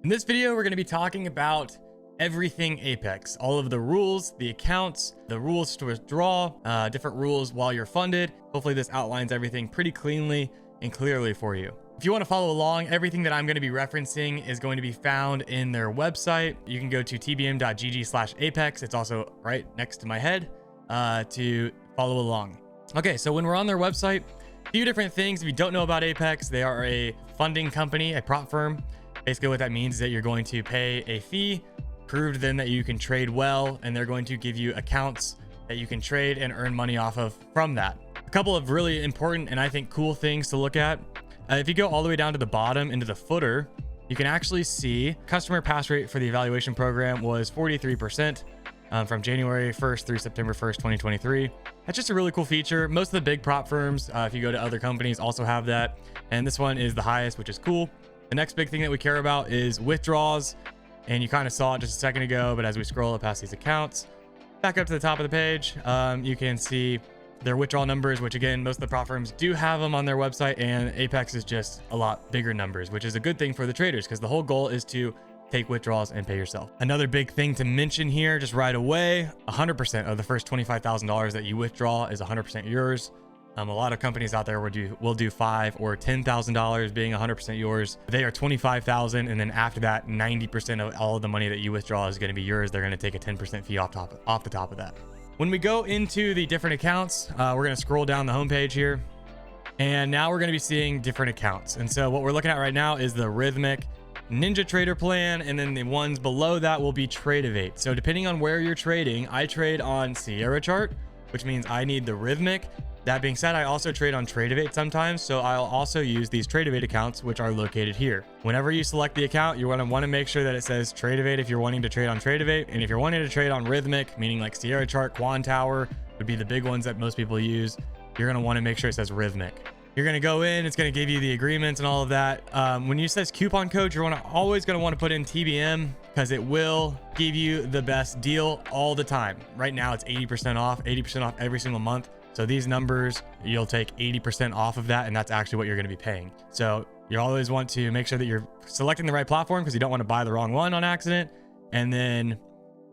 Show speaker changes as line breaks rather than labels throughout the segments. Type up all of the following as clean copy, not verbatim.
In this video, we're going to be talking about everything Apex, all of the rules, the accounts, the rules to withdraw, different rules while you're funded. Hopefully this outlines everything pretty cleanly and clearly for you. If you want to follow along, everything that I'm going to be referencing is going to be found in their website. You can go to tbm.gg/apex. It's also right next to my head to follow along. Okay, so when we're on their website, a few different things. If you don't know about Apex, they are a funding company, a prop firm. Basically what that means is that you're going to pay a fee, prove to them that you can trade well, and they're going to give you accounts that you can trade and earn money off of from that. A couple of really important and I think cool things to look at. If you go all the way down to the bottom into the footer, you can actually see customer pass rate for the evaluation program was 43% from January 1st through September 1st, 2023. That's just a really cool feature. Most of the big prop firms, if you go to other companies, also have that. And this one is the highest, which is cool. The next big thing that we care about is withdrawals. And you kind of saw it just a second ago, but as we scroll up past these accounts, back up to the top of the page, you can see their withdrawal numbers, which again, most of the prop firms do have them on their website, and Apex is just a lot bigger numbers, which is a good thing for the traders because the whole goal is to take withdrawals and pay yourself. Another big thing to mention here just right away, 100% of the first $25,000 that you withdraw is 100% yours. A lot of companies out there will do $5,000 or $10,000 being 100% yours. They are $25,000, and then after that, 90% of all of the money that you withdraw is going to be yours. They're going to take a 10% fee off the top of that. When we go into the different accounts, we're going to scroll down the homepage here, and now we're going to be seeing different accounts. And so what we're looking at right now is the Rhythmic Ninja Trader plan, and then the ones below that will be Trade-Evade. So depending on where you're trading, I trade on Sierra chart, which means I need the Rhythmic. That being said, I also trade on Trade-Evade sometimes, so I'll also use these Trade-Evade accounts, which are located here. Whenever you select the account, you're going to want to make sure that it says Trade-Evade if you're wanting to trade on Trade-Evade, and if you're wanting to trade on Rhythmic, meaning like Sierra chart, Quan Tower would be the big ones that most people use, you're going to want to make sure it says Rhythmic. You're going to go in, it's going to give you the agreements and all of that. When you says coupon code, you're always going to want to put in TBM because it will give you the best deal all the time. Right now it's 80% off every single month. So these numbers, you'll take 80% off of that, and that's actually what you're going to be paying. So you always want to make sure that you're selecting the right platform because you don't want to buy the wrong one on accident. And then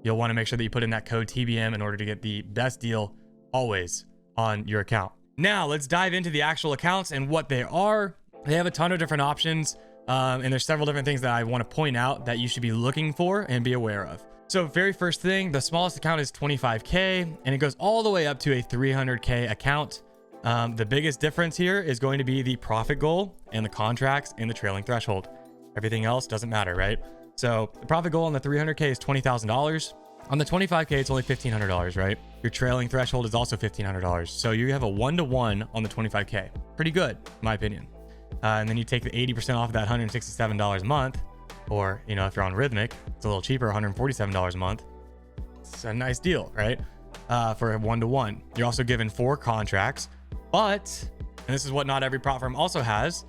you'll want to make sure that you put in that code TBM in order to get the best deal always on your account. Now let's dive into the actual accounts and what they are. They have a ton of different options, and there's several different things that I want to point out that you should be looking for and be aware of. So very first thing, the smallest account is 25K, and it goes all the way up to a 300K account. The biggest difference here is going to be the profit goal and the contracts and the trailing threshold. Everything else doesn't matter, right? So the profit goal on the 300K is $20,000. On the 25K, it's only $1,500, right? Your trailing threshold is also $1,500. So you have a 1-to-1 on the 25K. Pretty good, in my opinion. And then you take the 80% off of that $167 a month. Or, you know, if you're on Rhythmic, it's a little cheaper, $147 a month. It's a nice deal, right? For a 1-to-1. You're also given 4 contracts, but, and this is what not every prop firm also has,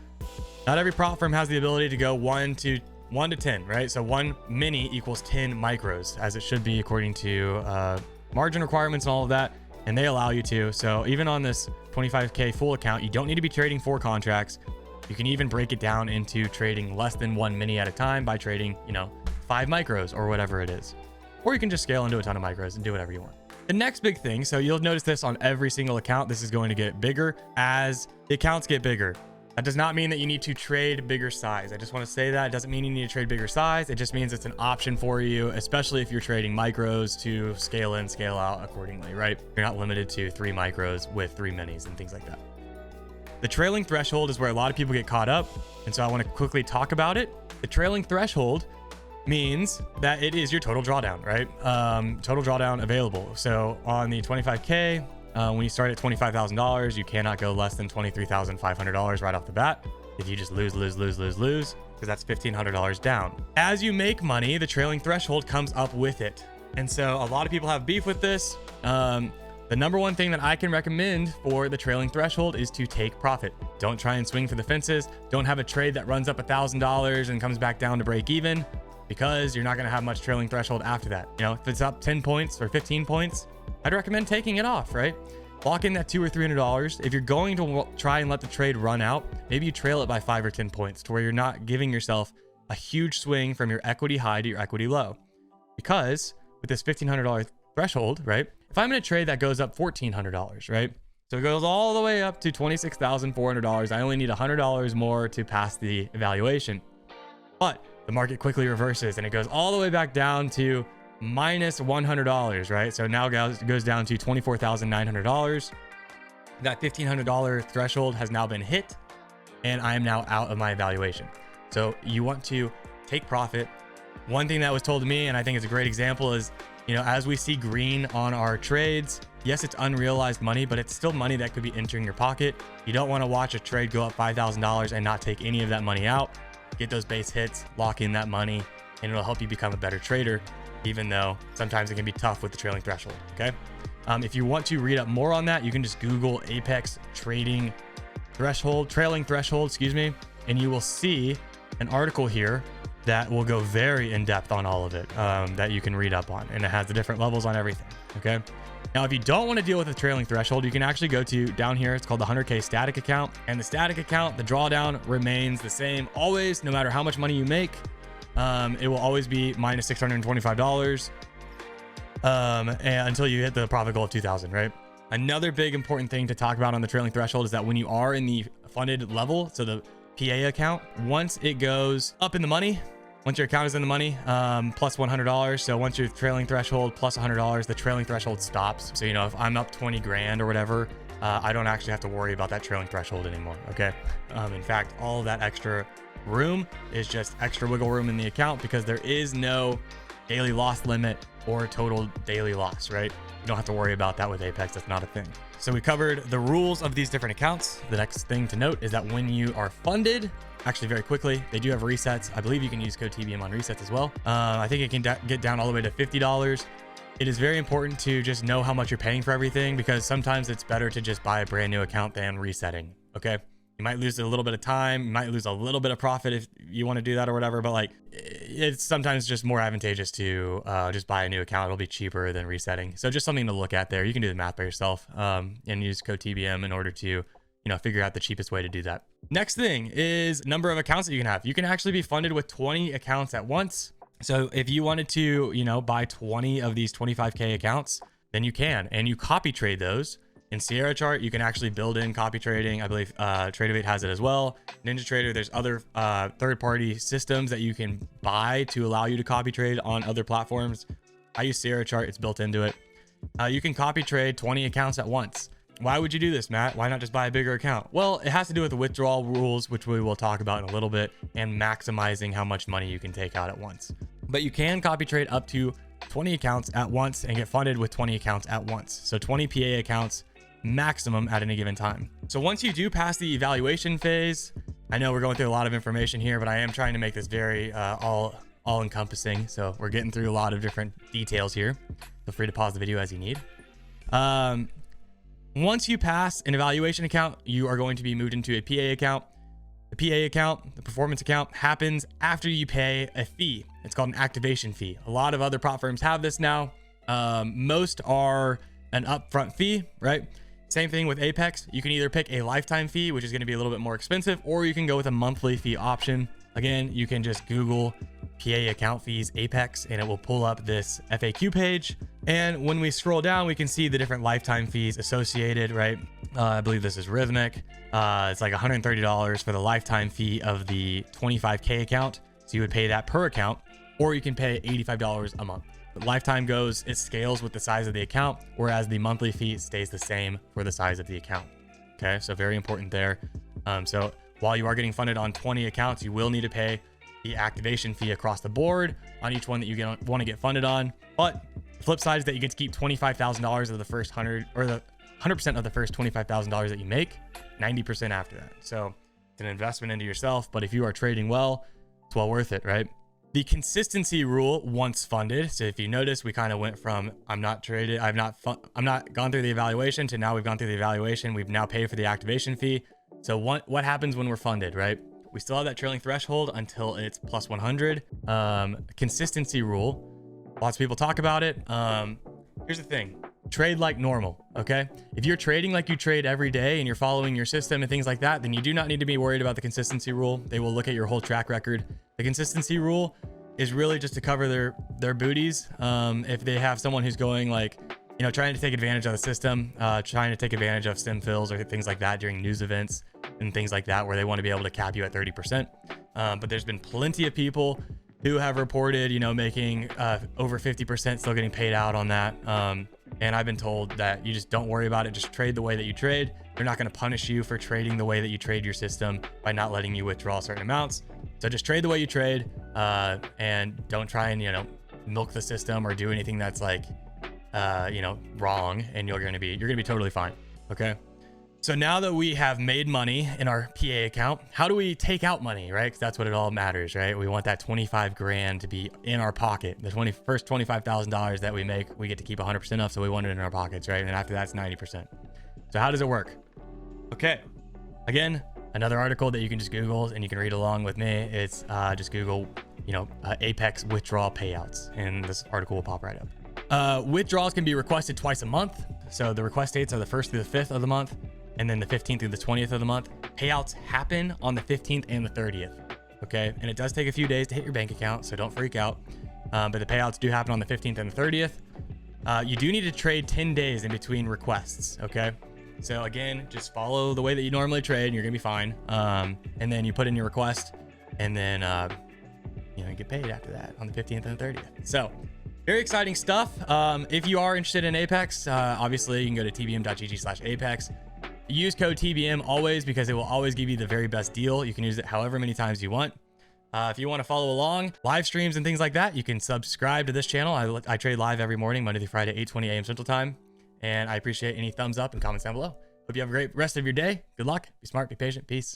not every prop firm has the ability to go 1 to 10, right? So 1 mini equals 10 micros, as it should be according to margin requirements and all of that, and they allow you to. So even on this 25K full account, you don't need to be trading 4 contracts. You can even break it down into trading less than 1 mini at a time by trading, 5 micros or whatever it is. Or you can just scale into a ton of micros and do whatever you want. The next big thing, so you'll notice this on every single account, this is going to get bigger as the accounts get bigger. That does not mean that you need to trade bigger size. I just want to say that. It doesn't mean you need to trade bigger size. It just means it's an option for you, especially if you're trading micros to scale in, scale out accordingly, right? You're not limited to 3 micros with 3 minis and things like that. The trailing threshold is where a lot of people get caught up, and so I want to quickly talk about it. The trailing threshold means that it is your total drawdown, right? Total drawdown available. So on the 25K, when you start at $25,000, you cannot go less than $23,500 right off the bat. If you just lose, because that's $1,500 down. As you make money, the trailing threshold comes up with it. And so a lot of people have beef with this. The number one thing that I can recommend for the trailing threshold is to take profit. Don't try and swing for the fences. Don't have a trade that runs up $1,000 and comes back down to break even, because you're not going to have much trailing threshold after that. If it's up 10 points or 15 points, I'd recommend taking it off, right? Lock in that $200 or $300. If you're going to try and let the trade run out, maybe you trail it by 5 or 10 points to where you're not giving yourself a huge swing from your equity high to your equity low. Because with this $1,500 threshold, right? If I'm in a trade that goes up $1,400, right? So it goes all the way up to $26,400. I only need $100 more to pass the evaluation. But the market quickly reverses and it goes all the way back down to minus $100, right? So now it goes down to $24,900. That $1,500 threshold has now been hit and I am now out of my evaluation. So you want to take profit. One thing that was told to me, and I think it's a great example, is, you know, as we see green on our trades, yes, it's unrealized money, but it's still money that could be entering your pocket. You don't want to watch a trade go up $5,000 and not take any of that money out. Get those base hits, lock in that money, and it'll help you become a better trader, even though sometimes it can be tough with the trailing threshold. Okay. If you want to read up more on that, you can just Google Apex trailing threshold, and you will see an article here that will go very in depth on all of it, that you can read up on, and it has the different levels on everything. Okay. Now, if you don't want to deal with the trailing threshold, you can actually go to down here. It's called the 100K static account, and the static account, the drawdown remains the same always, no matter how much money you make. It will always be minus $625 and until you hit the profit goal of 2,000, right? Another big important thing to talk about on the trailing threshold is that when you are in the funded level, so the PA account, once it goes up in the money, once your account is in the money, plus $100. So once your trailing threshold plus $100, the trailing threshold stops. So, you know, if I'm up 20 grand or whatever, I don't actually have to worry about that trailing threshold anymore. Okay. In fact, all of that extra room is just extra wiggle room in the account because there is no daily loss limit or total daily loss, right? You don't have to worry about that with Apex. That's not a thing. So we covered the rules of these different accounts. The next thing to note is that when you are funded, actually very quickly, they do have resets. I believe you can use code TBM on resets as well. I think it can get down all the way to $50. It is very important to just know how much you're paying for everything, because sometimes it's better to just buy a brand new account than resetting. Okay. You might lose a little bit of time. You might lose a little bit of profit if you want to do that or whatever. But like, it's sometimes just more advantageous to just buy a new account. It'll be cheaper than resetting. So just something to look at there. You can do the math by yourself and use code TBM in order to, you know, figure out the cheapest way to do that. Next thing is number of accounts that you can have. You can actually be funded with 20 accounts at once. So if you wanted to, you know, buy 20 of these 25K accounts, then you can, and you copy trade those. In Sierra Chart, you can actually build in copy trading. I believe Tradeovate has it as well. NinjaTrader, there's other third-party systems that you can buy to allow you to copy trade on other platforms. I use Sierra Chart, it's built into it. You can copy trade 20 accounts at once. Why would you do this, Matt? Why not just buy a bigger account? Well, it has to do with the withdrawal rules, which we will talk about in a little bit, and maximizing how much money you can take out at once. But you can copy trade up to 20 accounts at once and get funded with 20 accounts at once. So 20 PA accounts maximum at any given time. So once you do pass the evaluation phase, I know we're going through a lot of information here, but I am trying to make this very all encompassing. So we're getting through a lot of different details here. Feel free to pause the video as you need. Once you pass an evaluation account, you are going to be moved into a PA account. The PA account, the performance account, happens after you pay a fee. It's called an activation fee. A lot of other prop firms have this now. Most are an upfront fee, right? Same thing with Apex. You can either pick a lifetime fee, which is going to be a little bit more expensive, or you can go with a monthly fee option. Again, you can just Google PA account fees Apex and it will pull up this FAQ page. And when we scroll down, we can see the different lifetime fees associated, right? I believe this is Rhythmic. It's like $130 for the lifetime fee of the 25K account. So you would pay that per account, or you can pay $85 a month. The lifetime goes, it scales with the size of the account, whereas the monthly fee stays the same for the size of the account. Okay, so very important there. So while you are getting funded on 20 accounts, you will need to pay the activation fee across the board on each one that you want to get funded on. But the flip side is that you get to keep $25,000 of the first 100, or the 100% of the first $25,000 that you make, 90% after that. So it's an investment into yourself, but if you are trading well, it's well worth it, right? The consistency rule once funded. So if you notice, we kind of went from I'm not traded, I'm not gone through the evaluation, to now we've gone through the evaluation. We've now paid for the activation fee. So what happens when we're funded, right? We still have that trailing threshold until it's plus 100. Consistency rule. Lots of people talk about it. Here's the thing. Trade like normal, okay? If you're trading like you trade every day and you're following your system and things like that, then you do not need to be worried about the consistency rule. They will look at your whole track record. The consistency rule is really just to cover their booties. If they have someone who's going like, you know, trying to take advantage of the system, trying to take advantage of stem fills or things like that during news events and things like that, where they want to be able to cap you at 30%. But there's been plenty of people who have reported, you know, making over 50%, still getting paid out on that. And I've been told that you just don't worry about it. Just trade the way that you trade. They're not going to punish you for trading the way that you trade your system by not letting you withdraw certain amounts. So just trade the way you trade, and don't try and, you know, milk the system or do anything that's like, you know, wrong, and you're going to be totally fine. Okay. So now that we have made money in our PA account, how do we take out money, right? Because that's what it all matters, right? We want that 25 grand to be in our pocket. The first $25,000 that we make, we get to keep 100% of. So we want it in our pockets, right? And after that's 90%. So how does it work? Okay. Again, another article that you can just Google and you can read along with me. It's just Google, you know, Apex withdrawal payouts, and this article will pop right up. Withdrawals can be requested twice a month. So the request dates are the 1st through the 5th of the month, and then the 15th through the 20th of the month. Payouts happen on the 15th and the 30th. Okay. And it does take a few days to hit your bank account, so don't freak out. But the payouts do happen on the 15th and the 30th. You do need to trade 10 days in between requests. Okay. So again, just follow the way that you normally trade and you're gonna be fine. And then you put in your request, and then, you know, you get paid after that on the 15th and the 30th. So very exciting stuff. If you are interested in Apex, obviously you can go to tbm.gg/Apex. Use code TBM always, because it will always give you the very best deal. You can use it however many times you want. If you want to follow along live streams and things like that, you can subscribe to this channel. I trade live every morning, Monday through Friday, 8:20 a.m. Central Time. And I appreciate any thumbs up and comments down below. Hope you have a great rest of your day. Good luck. Be smart, be patient. Peace.